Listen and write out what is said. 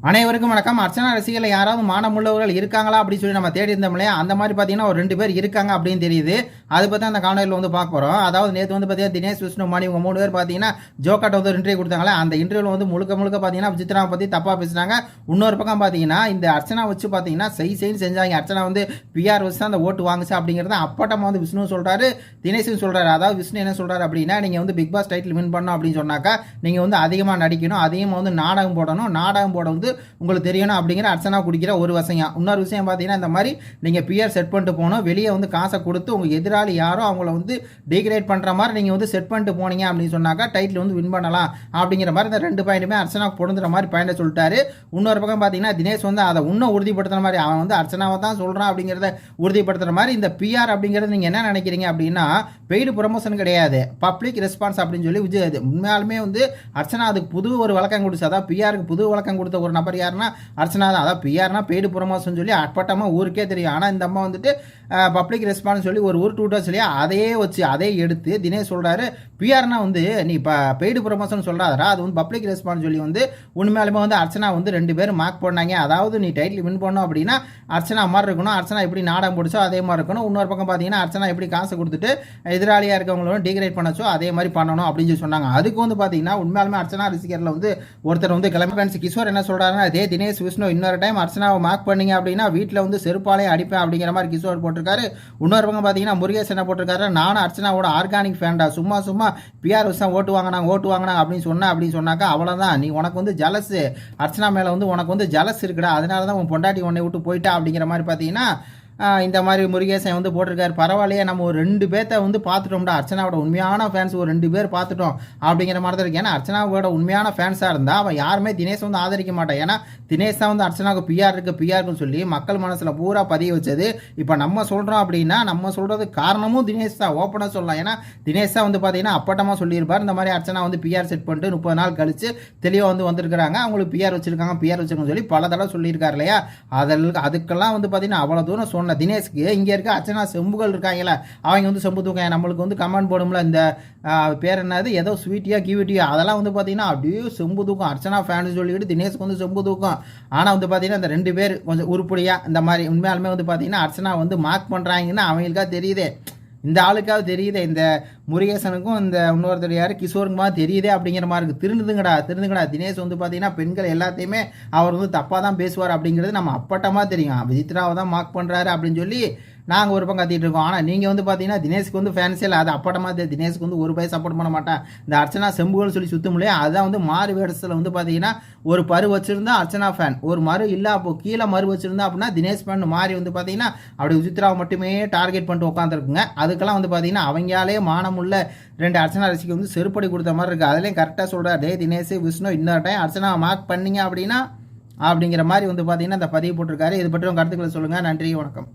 அனைவருக்கும் வணக்கம். அர்ச்சனா ரசிகர்கள் யாராவது மானமுள்ளவர்கள் இருக்காங்களா அப்படின்னு சொல்லி நம்ம தேடி இருந்தோம் இல்லையா, அந்த மாதிரி பார்த்தீங்கன்னா ஒரு 2 பேர் இருக்காங்க அப்படின்னு தெரியுது. அதை பற்றி அந்த காணொலியில் வந்து பார்க்க போகிறோம். அதாவது நேற்று வந்து பார்த்தீங்கன்னா தினேஷ், விஷ்ணு, மணி இவங்க 3 பேர் பார்த்தீங்கன்னா ஜோக்காட்ட வந்து ஒரு இன்டர்வியூ கொடுத்தாங்களே, அந்த இன்டர்வியூவில் வந்து முழுக்க பார்த்தீங்கன்னா விசித்ராவை பற்றி தப்பாக பேசுனாங்க. இன்னொரு பக்கம் பார்த்தீங்கன்னா இந்த அர்ச்சனா வச்சு பார்த்தீங்கன்னா செய்ன்னு செஞ்சாங்க. அர்ச்சனா வந்து பிஆர் வச்சு தான் அந்த ஓட்டு வாங்குச்சு அப்படிங்கிறத அப்பட்டமாக வந்து விஷ்ணு சொல்கிறாரு, தினேஷும் சொல்கிறாரு. அதாவது விஷ்ணு என்ன சொல்கிறாரு அப்படின்னா, நீங்கள் வந்து பிக் பாஸ் டைட்டில் வின் பண்ணணும் அப்படின்னு சொன்னாக்கா நீங்கள் வந்து அதிகமாக நடிக்கணும், அதிகமாக வந்து நாடகம் போடணும், நாடகம் போட வந்து உங்களுக்கு தெரியணும் அப்படிங்கிற அர்ச்சனா குடிக்கிற ஒரு விஷயம். இன்னொரு விஷயம் பார்த்தீங்கன்னா இந்த மாதிரி நீங்கள் பிஆர் செட் பண்ணிட்டு போகணும், வெளியே வந்து காசை கொடுத்து உங்கள் எதிராளி யாரோ அவங்கள வந்து டிகிரேட் பண்ணுற மாதிரி நீங்கள் வந்து செட் பண்ணிட்டு போனீங்க அப்படின்னு சொன்னாக்கா டைட்டில் வந்து வின் பண்ணலாம் அப்படிங்கிற மாதிரி இந்த 2 பாயிண்ட்டுமே அர்ச்சனா பொருந்துற மாதிரி பாயிண்ட்டை சொல்லிட்டாரு. இன்னொரு பக்கம் பார்த்தீங்கன்னா தினேஷ் வந்து அதை இன்னும் உறுதிப்படுத்துற மாதிரி அவன் வந்து அர்ச்சனாவை தான் சொல்கிறான் அப்படிங்கிறத உறுதிப்படுத்துற மாதிரி இந்த பிஆர் அப்படிங்கிறது நீங்கள் என்ன நினைக்கிறீங்க அப்படின்னா பெய்டு ப்ரொமோஷன் கிடையாது, பப்ளிக் ரெஸ்பான்ஸ் அப்படின்னு சொல்லி விஜய் உண்மையாலுமே வந்து அர்ச்சனா அதுக்கு புது ஒரு வழக்கம் கொடுத்து, அதாவது பிஆருக்கு புது வழக்கம் கொடுத்த ஒரு நபர் யாருன்னா அர்ச்சனா தான். அதாவது பிஆர்னா பெய்டு ப்ரொமோஷன் சொல்லி அப்பட்டமாக ஊருக்கே தெரியும். ஆனால் இந்த அம்மா வந்துட்டு பப்ளிக் ரெஸ்பான்ஸ் சொல்லி ஒரு ஊர் டூட்டா சொல்லி அதையே வச்சு அதை எடுத்து தினேஷ் சொல்கிறாரு பிஆர்னா வந்து நீ இப்போ பெய்டு ப்ரொமோஷன் சொல்கிறாரா, அது வந்து பப்ளிக் ரெஸ்பான்ஸ் சொல்லி வந்து உண்மையாலுமே வந்து அர்ச்சனா வந்து 2 பேரும் மார்க் பண்ணாங்க. அதாவது நீ டைட்டில் வின் பண்ணணும் அப்படின்னா அர்ச்சனா மாதிரி இருக்கணும், அர்ச்சனா எப்படி நாடகம் பிடிச்சோ அதே மாதிரி இருக்கணும். இன்னொரு பக்கம் பார்த்தீங்கன்னா அர்ச்சனா எப்படி காசு கொடுத்துட்டு எதிராளியாக இருக்கவங்களும் டிகிரேட் பண்ணச்சோ அதே மாதிரி பண்ணணும் அப்படின்னு சொல்லி சொன்னாங்க. அதுக்கு வந்து பார்த்தீங்கன்னா உண்மையாலுமே அர்ச்சனா ரசிகரில் வந்து ஒருத்தர் வந்து கிளம்பி கிஷோர் என்ன சொல்கிறாருன்னா, அதே தினேஷ், விஷ்ணு இன்னொரு டைம் அர்ச்சனாவை மார்க் பண்ணீங்க அப்படின்னா வீட்டில் வந்து செருப்பாலே அடிப்பேன் அப்படிங்கிற மாதிரி கிஷோர் போட்டிருக்காரு. இன்னொரு பக்கம் பார்த்தீங்கன்னா முருகேஷ் என்ன போட்டிருக்காரு, நானும் அர்ச்சனாவோட ஆர்கானிக் ஃபேன்டா, சும்மா பிஆர் வச்சு ஓட்டு வாங்கினாங்க அப்படின்னு சொன்னாக்கா அவ்வளோதான், நீ உனக்கு வந்து ஜலஸ், அர்ச்சனா மேலே வந்து உனக்கு வந்து ஜலஸ் இருக்குடா, அதனால தான் உன் பொண்டாட்டி உன்னை விட்டு போயிட்டா அப்படிங்கிற மாதிரி பார்த்தீங்கன்னா இந்த மாதிரி முருகேசன் வந்து போட்டிருக்காரு. பரவாயில்லையே, நம்ம ஒரு 2 பேர்த்த வந்து பார்த்துட்டோம்டா, அர்ச்சனாவோட உண்மையான ஃபேன்ஸ் ஒரு 2 பேர் பார்த்துட்டோம் அப்படிங்கிற மாதிரி தான் இருக்கு. ஏன்னா அர்ச்சனாவோட உண்மையான ஃபேன்ஸாக இருந்தால் அவன் யாருமே தினேஷ் வந்து ஆதரிக்க மாட்டான். ஏன்னா தினேஷ் தான் வந்து அர்ச்சனாவுக்கு பிஆருக்குன்னு சொல்லி மக்கள் மனசில் பூரா பதிய வச்சது. இப்போ நம்ம சொல்கிறோம் அப்படின்னா நம்ம சொல்கிறது காரணமும் தினேஷ் தான், ஓப்பனாக சொல்லலாம். ஏன்னா தினேஷ் தான் வந்து பார்த்தீங்கன்னா அப்பட்டமாக சொல்லியிருப்பார், இந்த மாதிரி அர்ச்சனா வந்து பிஆர் செட் பண்ணிட்டு 30 நாள் கழிச்சு தெளிவாக வந்து வந்திருக்கிறாங்க, அவங்களுக்கு பிஆர் வச்சிருக்காங்கன்னு சொல்லி பல தடவை சொல்லியிருக்காரு இல்லையா. அதுக்கெல்லாம் வந்து பார்த்தீங்கன்னா அவ்வளோ தூரம் சொன்ன தினேஷ்க்கு இங்கே இருக்க அர்ச்சனா செம்புகள் இருக்காங்களா, அவங்க வந்து செம்பு தூக்கம் நம்மளுக்கு வந்து கமெண்ட் போடும்ல, இந்த பேர் என்னது ஏதோ ஸ்வீட்டியா கியூட்டியா, அதெல்லாம் வந்து பார்த்தீங்கன்னா அப்படியே செம்பு தூக்கம் அர்ச்சனா ஃபேன் சொல்லிக்கிட்டு தினேஷ்க்கு வந்து செம்பு தூக்கம். ஆனால் வந்து பார்த்தீங்கன்னா இந்த 2 பேர் கொஞ்சம் உருப்படியாக இந்த மாதிரி உண்மையாலுமே வந்து பார்த்தீங்கன்னா அர்ச்சனா வந்து மார்க் பண்ணுறாங்கன்னா அவங்களுக்காக தெரியுதே, இந்த ஆளுக்காக தெரியுதே, இந்த முருகேசனுக்கும் இந்த இன்னொருத்தர் யார் கிஷோருக்குமா தெரியுதே அப்படிங்கிற மாதிரி இருக்குது. திருந்துங்கடா. தினேஷ் வந்து பார்த்தீங்கன்னா பெண்கள் எல்லாத்தையுமே அவர் வந்து தப்பாக தான் பேசுவார் அப்படிங்கிறது நம்ம அப்பட்டமாக தெரியும். விசித்ராவை தான் மார்க் பண்ணுறாரு அப்படின்னு சொல்லி நாங்கள் ஒரு பக்கம் கத்திட்டு இருக்கோம். ஆனால் நீங்கள் வந்து பார்த்தீங்கன்னா தினேஷ்க்கு வந்து ஃபேன்ஸே இல்லை, அது அப்பட்டமாக தினேஷ்க்கு வந்து ஒரு பையன் சப்போர்ட் பண்ண மாட்டேன், இந்த அர்ச்சனா செம்புகள் சொல்லி சுத்த முடியாது. அதுதான் வந்து மாறு வேடத்தில் வந்து பார்த்தீங்கன்னா ஒரு பரு வச்சிருந்தா அர்ச்சனா ஃபேன், ஒரு மறு இல்லை அப்போ கீழே மறு வச்சிருந்தா அப்படின்னா தினேஷ் ஃபேன் மாறி வந்து பார்த்தீங்கன்னா அப்படி விசித்ராவை மட்டுமே டார்கெட் பண்ணிட்டு உட்காந்துருக்குங்க. அதுக்கெல்லாம் வந்து பார்த்தீங்கன்னா அவங்களாலே மானமுள்ள 2 அர்ச்சனா ரசிக்கு வந்து செருப்படி கொடுத்த மாதிரி இருக்குது. அதுலேயும் கரெக்டாக சொல்கிறார், டே தினேஷ், விஷ்ணு இன்னொரு டைம் அர்ச்சனா மார்க் பண்ணீங்க அப்படின்னா அப்படிங்கிற மாதிரி வந்து பார்த்தீங்கன்னா இந்த பதிவு போட்டிருக்காரு. இது பற்றி கருத்துக்களை சொல்லுங்கள். நன்றி, வணக்கம்.